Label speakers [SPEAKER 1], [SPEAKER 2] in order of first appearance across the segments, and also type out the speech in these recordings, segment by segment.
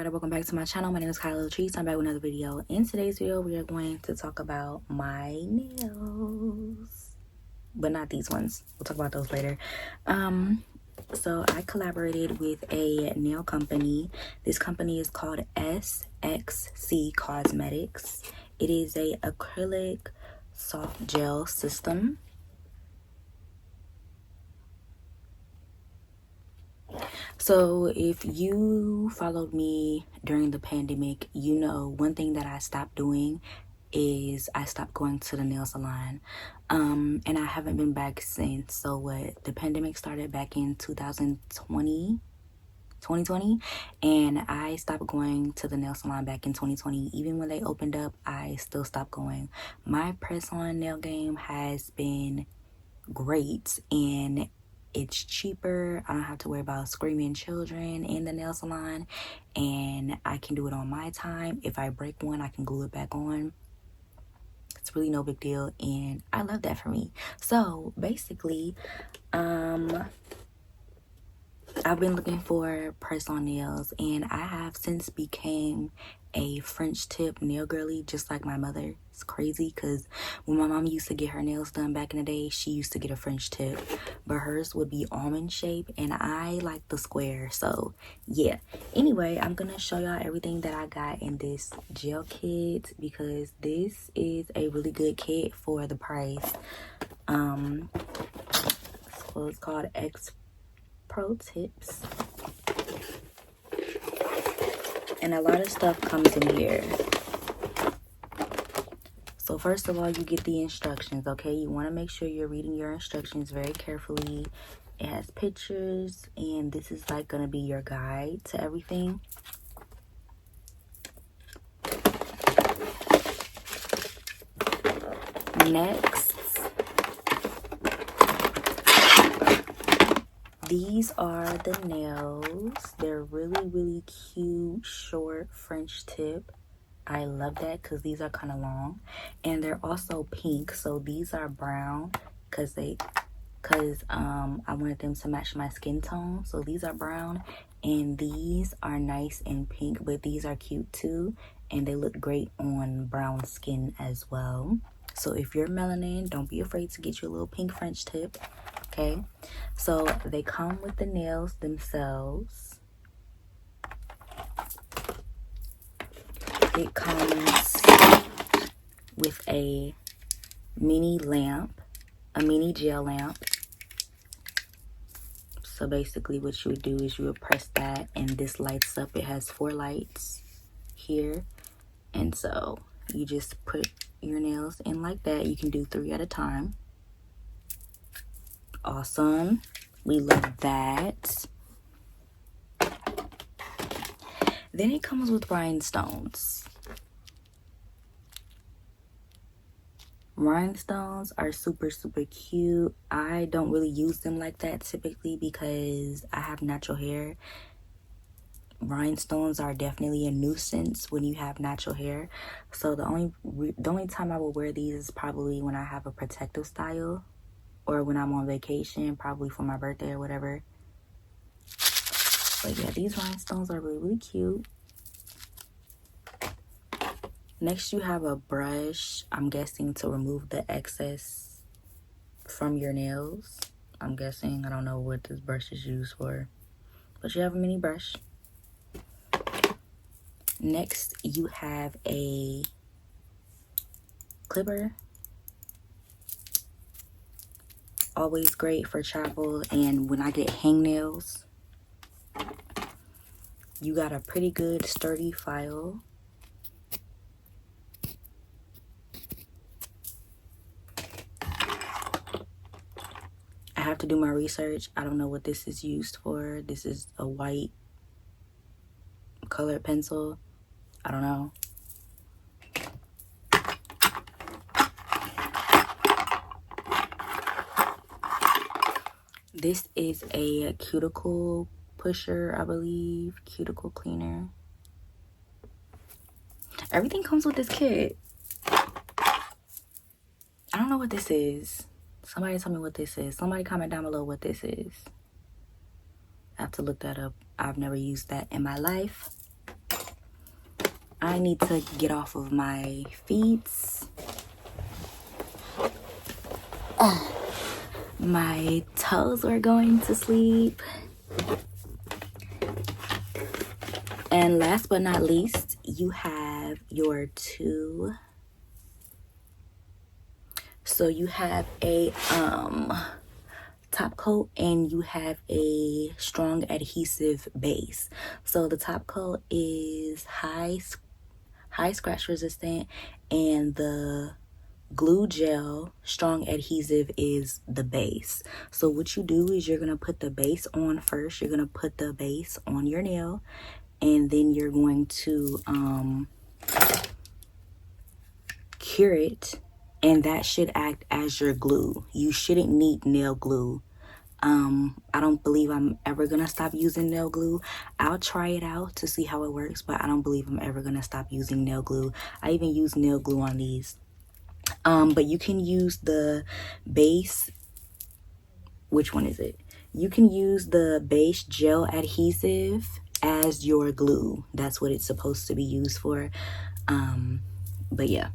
[SPEAKER 1] everybody, welcome back to my channel. My name is Kyla Trees. I'm back with another video. In today's video, we are going to talk about my nails, but not these ones. We'll talk about those later. So I collaborated with a nail company. This company is called SXC Cosmetics. It is a acrylic soft gel system. So if you followed me during the pandemic, you know one thing that I stopped doing is I stopped going to the nail salon. And I haven't been back since. So what, the pandemic started back in 2020, and I stopped going to the nail salon back in 2020. Even when they opened up, I still stopped going. My press-on nail game has been great, and it's cheaper. I don't have to worry about screaming children in the nail salon, and I can do it on my time. If I break one, I can glue it back on. It's really no big deal, and I love that for me. So basically, I've been looking for press-on nails, and I have since became a French tip nail girly, just like my mother. It's crazy because when my mom used to get her nails done back in the day, she used to get a French tip, but hers would be almond shape, and I like the square. So yeah, anyway, I'm gonna show y'all everything that I got in this gel kit because this is a really good kit for the price. So it's called X Pro Tips, and a lot of stuff comes in here. So first of all, you get the instructions, okay? You want to make sure you're reading your instructions very carefully. It has pictures, and this is like going to be your guide to everything. Next, these are the nails. They're really cute, short French tip. I love that because these are kind of long, and they're also pink. So these are brown because I wanted them to match my skin tone. So these are brown, and these are nice and pink, but these are cute too, and they look great on brown skin as well. So if you're melanin, don't be afraid to get you a little pink French tip. Okay, so they come with the nails themselves. It comes with a mini lamp, a mini gel lamp. So basically what you would do is you would press that and this lights up. It has 4 lights here. And so you just put your nails in like that. You can do 3 at a time. Awesome. We love that. Then it comes with rhinestones. Rhinestones are super cute. I don't really use them like that typically because I have natural hair. Rhinestones are definitely a nuisance when you have natural hair. So the only time I will wear these is probably when I have a protective style or when I'm on vacation, probably for my birthday or whatever. But yeah, these rhinestones are really cute. Next, you have a brush, I'm guessing to remove the excess from your nails. I'm guessing, I don't know what this brush is used for, but you have a mini brush. Next, you have a clipper. Always great for travel, and when I get hangnails. You got a pretty good sturdy file. I have to do my research. I don't know what this is used for. This is a white colored pencil. I don't know. This is a cuticle pusher, I believe. Cuticle cleaner. Everything comes with this kit. I don't know what this is. Somebody tell me what this is. Somebody comment down below what this is. I have to look that up. I've never used that in my life. I need to get off of my feet. My toes are going to sleep. And last but not least, you have your two. So you have a top coat and you have a strong adhesive base. So the top coat is high scratch resistant, and the glue gel strong adhesive is the base. So what you do is you're gonna put the base on first. You're gonna put the base on your nail, and then you're going to cure it, and that should act as your glue. You shouldn't need nail glue. I don't believe I'm ever gonna stop using nail glue. I'll try it out to see how it works, but I don't believe I'm ever gonna stop using nail glue. I even use nail glue on these. But you can use the base. Which one is it? You can use the base gel adhesive as your glue. That's what it's supposed to be used for. But yeah.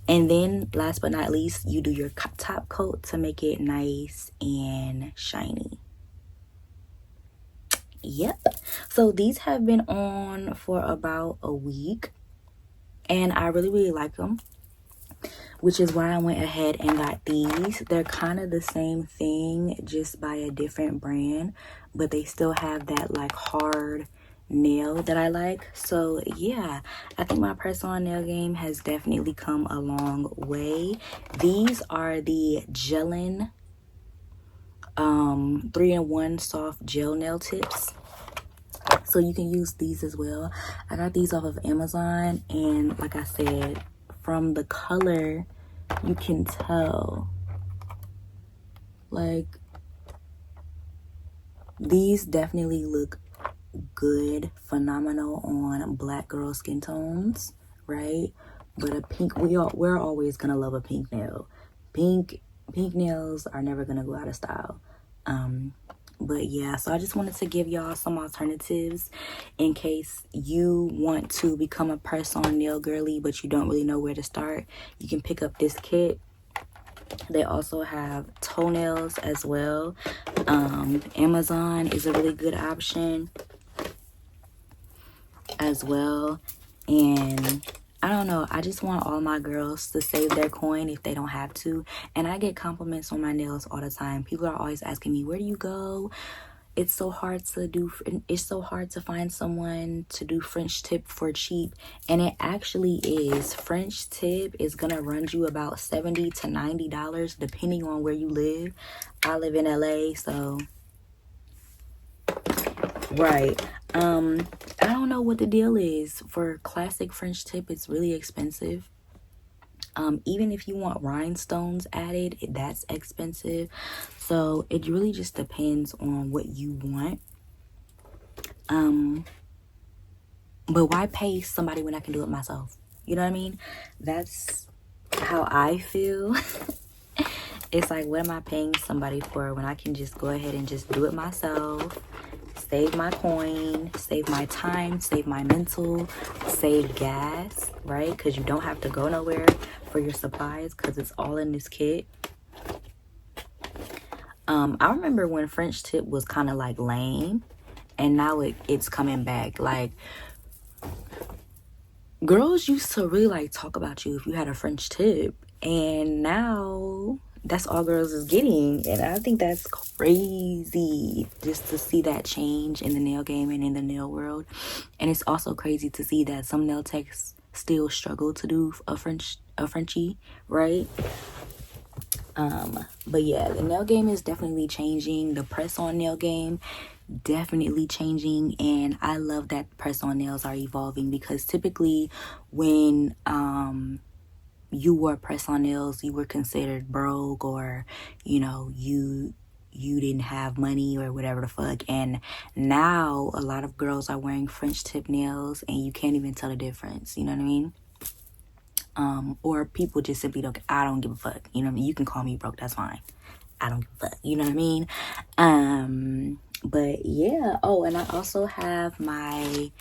[SPEAKER 1] And then last but not least, you do your top coat to make it nice and shiny. Yep. So these have been on for about a week, and I really like them, which is why I went ahead and got these. They're kind of the same thing, just by a different brand, but they still have that like hard nail that I like. So yeah, I think my press-on nail game has definitely come a long way. These are the Gelin 3-in-1 soft gel nail tips, so you can use these as well. I got these off of Amazon, and like I said, from the color you can tell, like, these definitely look good, phenomenal on black girl skin tones, right? But a pink, we're always gonna love a pink nail. Pink nails are never gonna go out of style. But yeah, so I just wanted to give y'all some alternatives in case you want to become a press-on nail girly but you don't really know where to start. You can pick up this kit. They also have toenails as well. Amazon is a really good option as well. And I don't know, I just want all my girls to save their coin if they don't have to. And I get compliments on my nails all the time. People are always asking me, where do you go? It's so hard to find someone to do French tip for cheap. And it actually is. French tip is gonna run you about $70 to $90 depending on where you live. I live in LA, so right. I don't know what the deal is for classic French tip. It's really expensive. Even if you want rhinestones added, that's expensive. So it really just depends on what you want. But why pay somebody when I can do it myself? You know what I mean? That's how I feel. It's like, what am I paying somebody for when I can just go ahead and just do it myself? Save my coin, save my time, save my mental, save gas, right? Because you don't have to go nowhere for your supplies because it's all in this kit. I remember when French tip was kind of like lame, and now it's coming back. Like, girls used to really like talk about you if you had a French tip, and now that's all girls is getting. And I think that's crazy just to see that change in the nail game and in the nail world. And it's also crazy to see that some nail techs still struggle to do a Frenchie, right? But yeah, the nail game is definitely changing. The press-on nail game definitely changing, and I love that press-on nails are evolving, because typically when you wore press-on nails, you were considered broke, or you know, you didn't have money or whatever the fuck. And now a lot of girls are wearing French tip nails and you can't even tell the difference, you know what I mean? Or people just simply don't, I don't give a fuck, you know what I mean? You can call me broke, that's fine, I don't give a fuck, you know what I mean? But yeah. Oh, and I also have my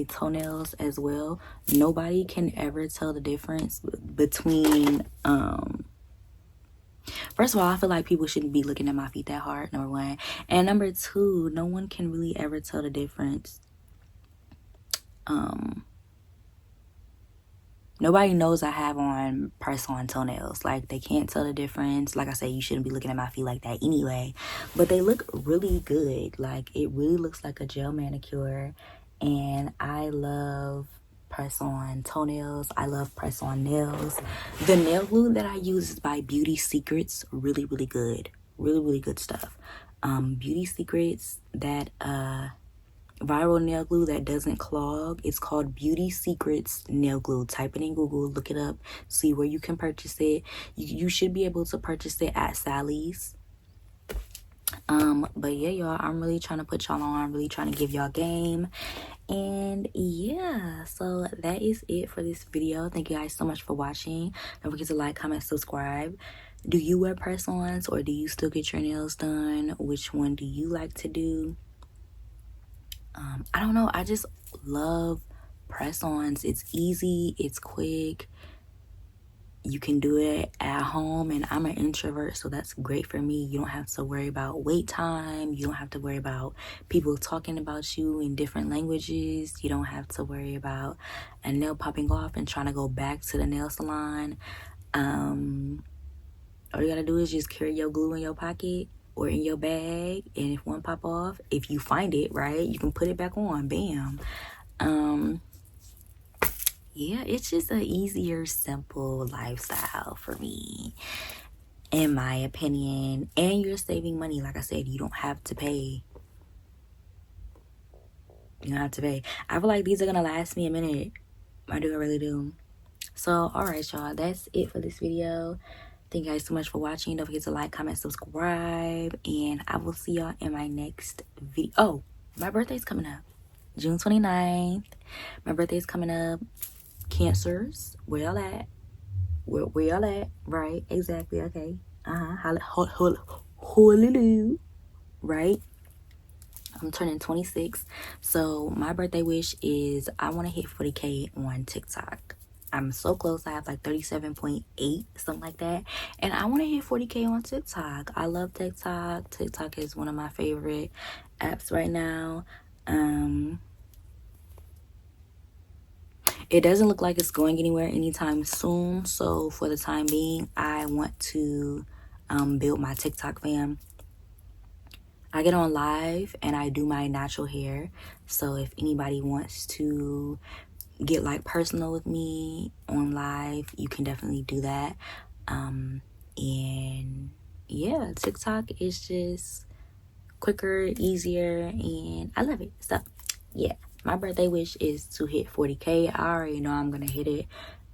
[SPEAKER 1] toenails as well. Nobody can ever tell the difference between first of all, I feel like people shouldn't be looking at my feet that hard, number one. And number two, no one can really ever tell the difference. Nobody knows I have on press-on toenails. Like, they can't tell the difference. Like I said, you shouldn't be looking at my feet like that anyway. But they look really good. Like, it really looks like a gel manicure. And I love press-on toenails. I love press-on nails. The nail glue that I use is by Beauty Secrets. Really, really good. Really, really good stuff. Beauty Secrets, that viral nail glue that doesn't clog. It's called Beauty Secrets nail glue. Type it in Google, look it up, see where you can purchase it. You should be able to purchase it at Sally's. But yeah, y'all, I'm really trying to put y'all on. I'm really trying to give y'all game. And yeah, so that is it for this video. Thank you guys so much for watching. Don't forget to like, comment, subscribe. Do you wear press-ons or do you still get your nails done? Which one do you like to do? I don't know. I just love press-ons. It's easy. It's quick. You can do it at home, and I'm an introvert, so that's great for me. You don't have to worry about wait time. You don't have to worry about people talking about you in different languages. You don't have to worry about a nail popping off and trying to go back to the nail salon. All you gotta do is just carry your glue in your pocket or in your bag, and if one pop off, if you find it, right, you can put it back on. Bam. Yeah, it's just an easier, simple lifestyle for me, in my opinion. And you're saving money. Like I said, you don't have to pay. You don't have to pay. I feel like these are gonna last me a minute. I really do. So, alright, y'all, that's it for this video. Thank you guys so much for watching. Don't forget to like, comment, subscribe, and I will see y'all in my next video. Oh, my birthday's coming up, June 29th. My birthday's coming up. Cancers, where y'all at? Where y'all at? Right, exactly. Okay. Hallelujah. Right. I'm turning 26. So my birthday wish is I want to hit 40K on TikTok. I'm so close. I have like 37.8, something like that. And I want to hit 40K on TikTok. I love TikTok. TikTok is one of my favorite apps right now. It doesn't look like it's going anywhere anytime soon. So for the time being, I want to build my TikTok fam. I get on live and I do my natural hair. So if anybody wants to get like personal with me on live, you can definitely do that. And yeah, TikTok is just quicker, easier, and I love it. So yeah, my birthday wish is to hit 40K. I already know I'm gonna hit it.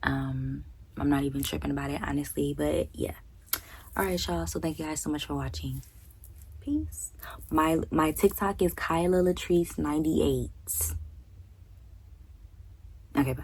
[SPEAKER 1] I'm not even tripping about it, honestly, but yeah. All right, y'all, so thank you guys so much for watching. Peace. My TikTok is Kyla Latrice 98. Okay, bye.